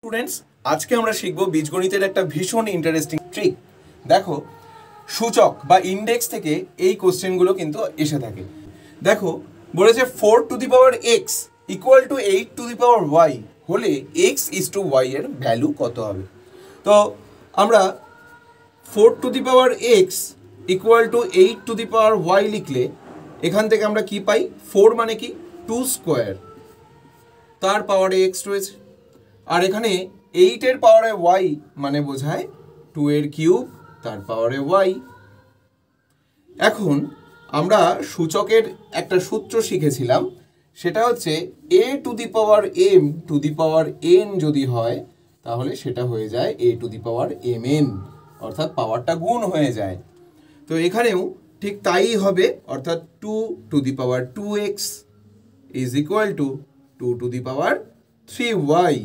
Students, আজকে আমরা শিখব বীজগণিতের একটা ভীষণ ইন্টারেস্টিং ট্রিক। দেখো, সূচক বা ইন্ডেক্স থেকে এই কোশ্চেনগুলো কিন্তু এসে থাকে। দেখো, বলেছে 4 to the power X equal to 8 to the power Y হলে এক্স ইজ টু ওয়াই এর ভ্যালু কত হবে। তো আমরা 4 to the power X equal to 8 to the power Y লিখলে এখান থেকে আমরা কি পাই? 4 মানে কি? 2 স্কোয়ার, তার পাওয়ারে এক্স রয়েছে। আর এখানে 8 এর পাওয়ারে ওয়াই মানে বোঝায় 2 এর কিউব, তার পাওয়ারে ওয়াই। এখন আমরা সূচকের একটা সূত্র শিখেছিলাম, সেটা হচ্ছে a to the power m to the power n যদি হয় তাহলে সেটা হয়ে যায় a to the power m n, অর্থাৎ পাওয়ারটা গুণ হয়ে যায়। তো এখানেও ঠিক তাই হবে, অর্থাৎ 2 to the power 2x is equal two 2 to the power 3y,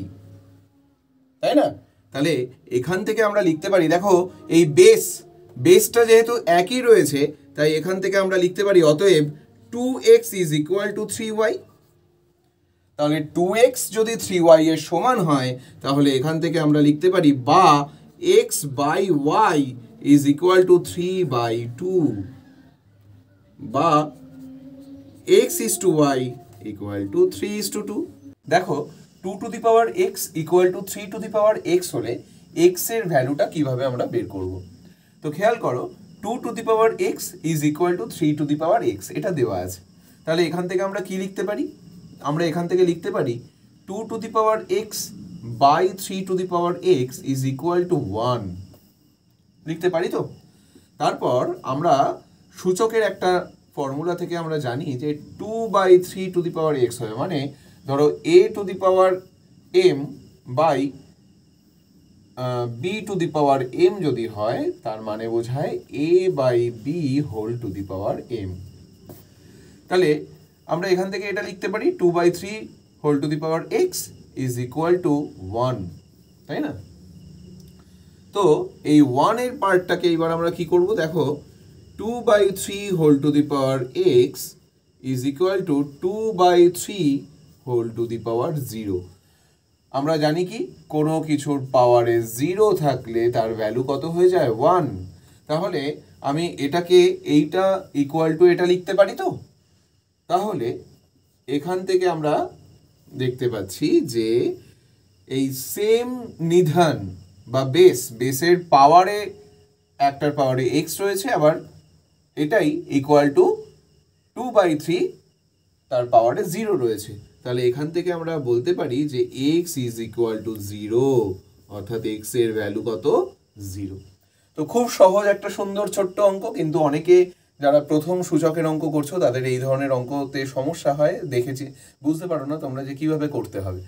তাই না? তাহলে এখান থেকে আমরা লিখতে পারি, দেখো এই বেসটা যেহেতু একই রয়েছে তাই এখান থেকে আমরা লিখতে পারি অতএব 2x is equal two 3y। তাহলে 2x যদি 3y এর সমান হয় তাহলে এখান থেকে আমরা লিখতে পারি বা x by y is equal to 3/2 বা x is to y equal to 3:2। দেখো, 2 to the power x equal to 3 to the power x হলে x এর ভ্যালুটা কিভাবে আমরা বের করব। তো খেয়াল করো, 2 to the power x is equal to 3 to the power x, এটা দেওয়া আছে। তাহলে এখান থেকে আমরা কি লিখতে পারি? আমরা এখান থেকে লিখতে পারি 2 to the power x by 3 to the power x is equal to 1, লিখতে পারি তো। তারপর আমরা সূচকের একটা ফর্মুলা থেকে আমরা জানি যে 2/3 টু দি পাওয়ার x হবে, মানে ধরো a to the power m by b to the power m যদি হয় তার মানে বোঝায় a by b whole to the power m। তাহলে আমরা এখান থেকে এটা লিখতে পারি 2/3 whole to the power x is equal to 1, তাই না? তো এই 1 এর পার্টটাকে এবার আমরা কি করব? দেখো, 2/3 whole to the power x is equal to 2/3 whole to the power 0। আমরা জানি কি, কোনো কিছুর পাওয়ারে 0 থাকলে তার ভ্যালু কত হয়ে যায়? 1। তাহলে আমি এটাকে এইটা ইকুয়াল টু এটা লিখতে পারি তো। তাহলে এখান থেকে আমরা দেখতে পাচ্ছি যে এই সেম নিধান বা বেসের পাওয়ারে একটার পাওয়ারে x রয়েছে, আবার এটাই ইকুয়াল টু 2/3 তার পাওয়ারে 0 রয়েছে। তাহলে এখান থেকে আমরা বলতে পারি যে x ইজ ইকুয়াল টু 0, অর্থাৎ x এর ভ্যালু কত? 0। তো খুব সহজ একটা সুন্দর ছোট্ট অঙ্ক, কিন্তু অনেকে যারা প্রথম সূচকের অঙ্ক করছো তাদের এই ধরনের অঙ্কতে সমস্যা হয়, দেখেছি, বুঝতে পারো না তোমরা যে কিভাবে করতে হবে।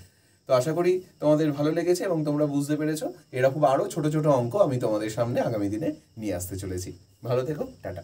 তো আশা করি তোমাদের ভালো লেগেছে এবং তোমরা বুঝতে পেরেছো। এরকম আরও ছোট ছোট অঙ্ক আমি তোমাদের সামনে আগামী দিনে নিয়ে আসতে চলেছি। ভালো থেকো, টাটা।